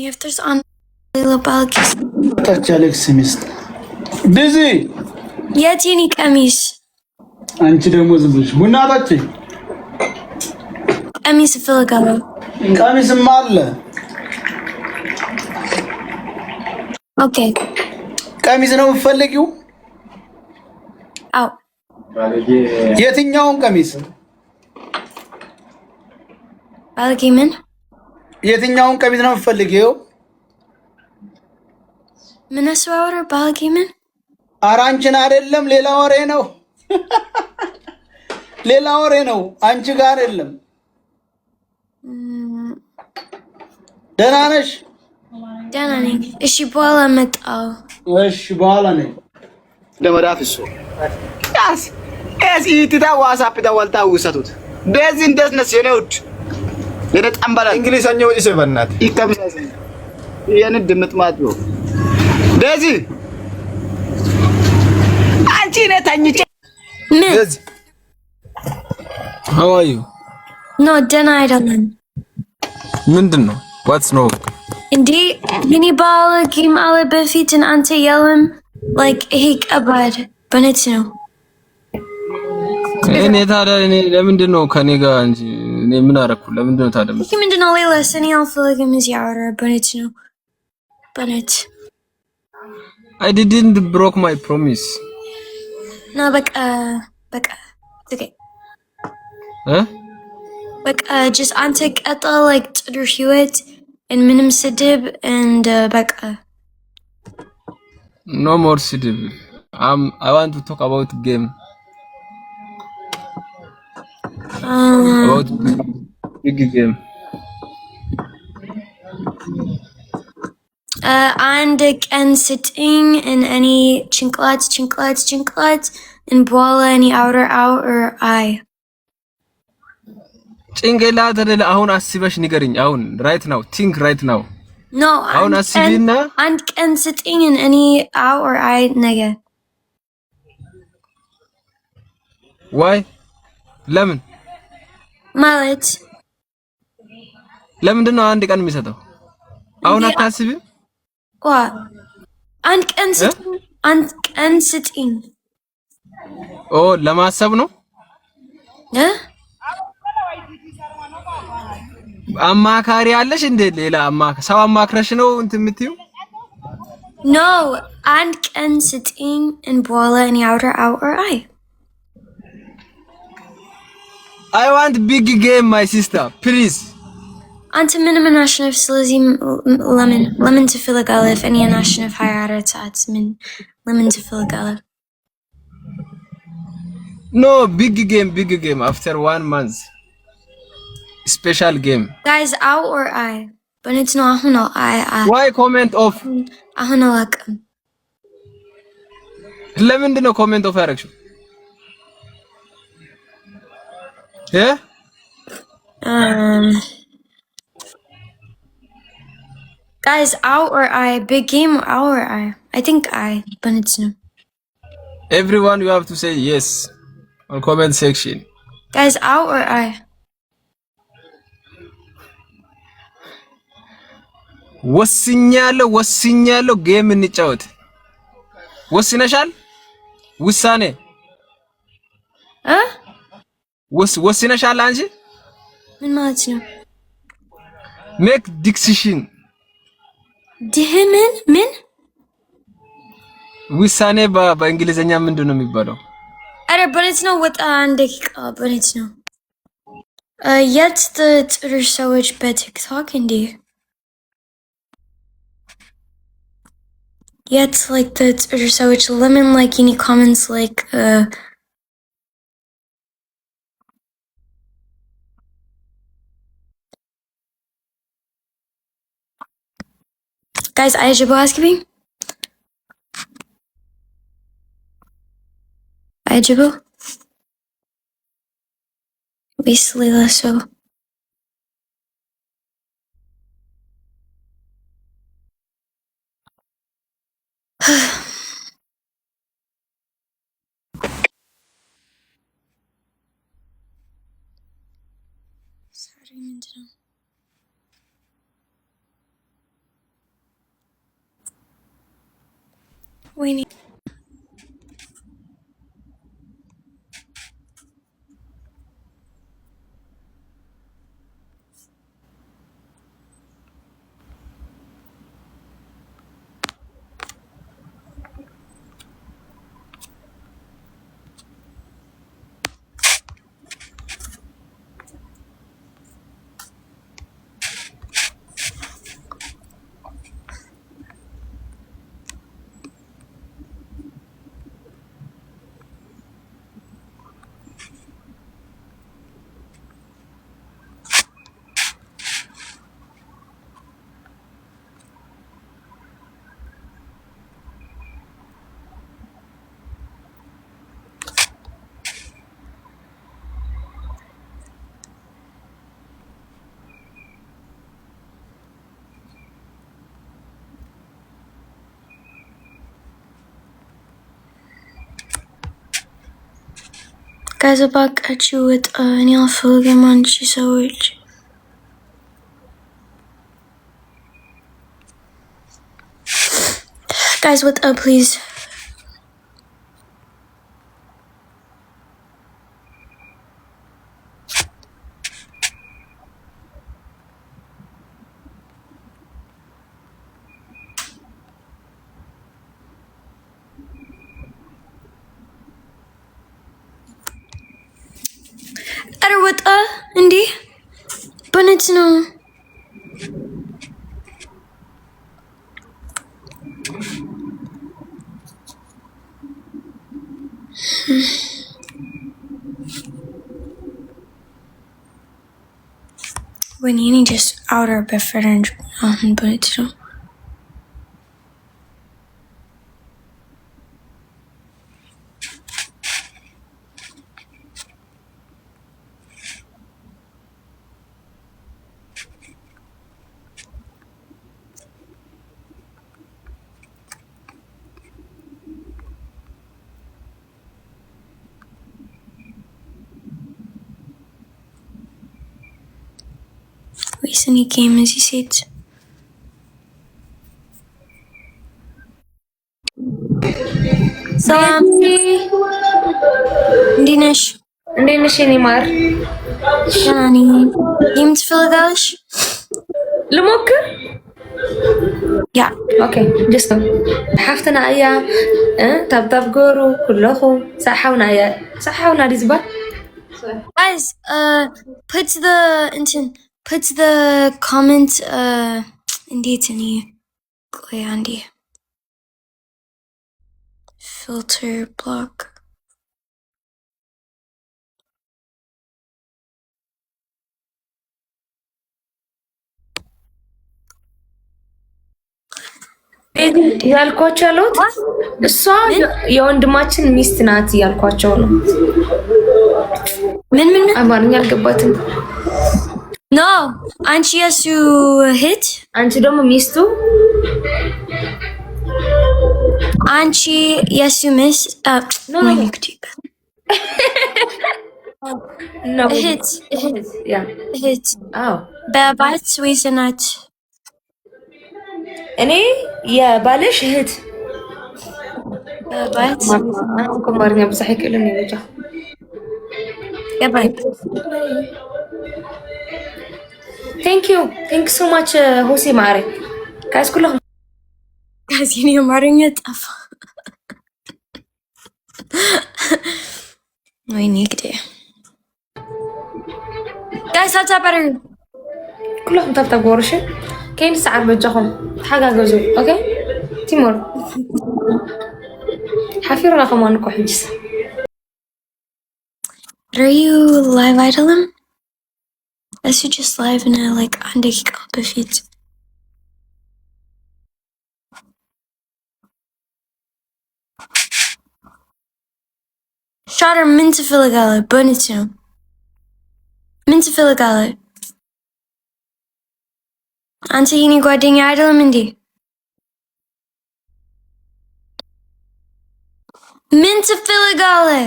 If there's on little balkis. Touch Alex Smith. Busy. Yet you need ቀሚስ አንቺ ደግሞ ዝም ብለሽ ቡና ጠጪ። ቀሚስ እፈልጋለሁ። ቀሚስም አለ። ኦኬ ቀሚስ ነው የምትፈልጊው? አው የትኛውን ቀሚስ? ባለጌ ምን? የትኛውን ቀሚስ ነው የምትፈልጊው? ምን አስዋወረ ባለጌ ምን? ኧረ አንቺን አይደለም ሌላ ወሬ ነው። ሌላ ወሬ ነው አንቺ ጋር አይደለም። ደህና ነሽ? ደህና ነኝ። እሺ በኋላ መጣሁ። እሺ በኋላ ነኝ። ለመዳፍ እሱ ያስ ኢቲታ ዋትስአፕ ደወልታ ውሰቱት በዚህ እንዴት ነሽ የኔ ውድ የኔ ጠንበላ እንግሊዘኛ ወዲህ ሰበናት ይከብሳስ የኔ ድምጥማጥ ነው በዚህ አንቺ ነህ ተኝቼ ምን? በዚህ how are you ኖ ደህና አይደለም። ምንድን ነው what's no እንዴ የኔ ባለጌ ማለት በፊት አንተ የለም like ይሄ ቀባድ በነት ነው። እኔ ታዲያ እኔ ለምንድን ነው ከኔ ጋር እንጂ እኔ ምን አደረኩ? ለምንድን ነው ታዲያ እሺ ምንድን ነው ሌላ ሰኔ አልፈልግም እዚህ አወራ በነት ነው በነት I didn't broke my promise ና በቃ okay በቃ just አንተ ቀጥል like ጥሩ ህይወት and ምንም ስድብ and በቃ no more ስድብ I want to talk about game about big game አንድ ቀን ስጥኝ and any ጭንቅላት and በኋላ any outer eye ጭንቅላት አይደለ አሁን አስበሽ ንገሪኝ አሁን right now think right now no አሁን አስቢና አንድ ቀን ስጥኝ and any outer eye ነገ why ለምን ማለት ለምንድን ነው አንድ ቀን የሚሰጠው አሁን አታስቢም አንድ ቀን ስጥኝ ኦ ለማሰብ ነው አማካሪ አለሽ እንደ ሌላ ሰው አማክረሽ ነው እንትን የምትይው no አንድ ቀን ስጥኝ and በኋላ any outer eye I want big game my sister please አንተ ምን አሽነፍ ስለዚህ ለምን ትፈልጋለህ እኔ አሽነፍ 24 ሰዓት ለምን ትፈልጋለህ no big game after 1 month special game guys out or I but it's no አሁን I why comment off አሁን አላውቅም ለምንድን ነው comment off ያደረግሽው guys out or I big game out or I think but it's no everyone you have to say yes on comment section guys out or I ወስኛለሁ ጌም እንጫወት ወስነሻል ውሳኔ ወስነሻል አንቺ ምን ማለት ነው make decision ምን ውሳኔ በእንግሊዘኛ ምንድን ነው የሚባለው አረ በነት ነው ወጣ አንድ ደቂቃ በነት ነው የት ጥሩ ሰዎች በቲክቶክ እንዴ yet like the or so which lemon like any comments like guys I should ask me Ajibo basically less so sorry Wait. Guys, I'm back at you with Neil Fulgham on Chisowich. Guys, what up, please? what Indy? But it's no. When you need just outer buffer and but it's no. Recently came as you said. Salam. Dinesh. Dinesh Neymar. يعني جيم تفلقاش؟ لموكر؟ Yeah. اوكي جست حفتنا ايا طب قورو كلكم صحونا دي زبا. Guys, put the comment indeed any Andy. Filter block. ያልኳቸው ያሉት እሷ የወንድማችን ሚስት ናት ያልኳቸው ነው። ምን አማርኛ አልገባትም። ኖ አንቺ የሱ እህት፣ አንቺ ደግሞ ሚስቱ፣ አንቺ የሱ ሚስት እህት በባት ወይስ እናት? እኔ የባልሽ እህት ባት አማርኛ ብዙሕ አይክእልን ይወጃ ገባኝ። ቴንክ ዩ ሶ ማች ሆሴ ማዕረ ጋይስ ኩለኩም ጋዜን የአማርኛ ጠፋ። ወይኔ ግዴ ጋይስ አታበሩ ኩለኩም ታብታብ ጎርሽ كاين ساعة بجاهم حاجة جوزو اوكي تيمور حفير رقم وانكو حجز. Are you live idling? I should just live and like عندك بفيت. Shatter من تفلقالي بنتو من تفلقالي አንተ የኔ ጓደኛ አይደለም እንዴ? ምን ትፈልጋለህ?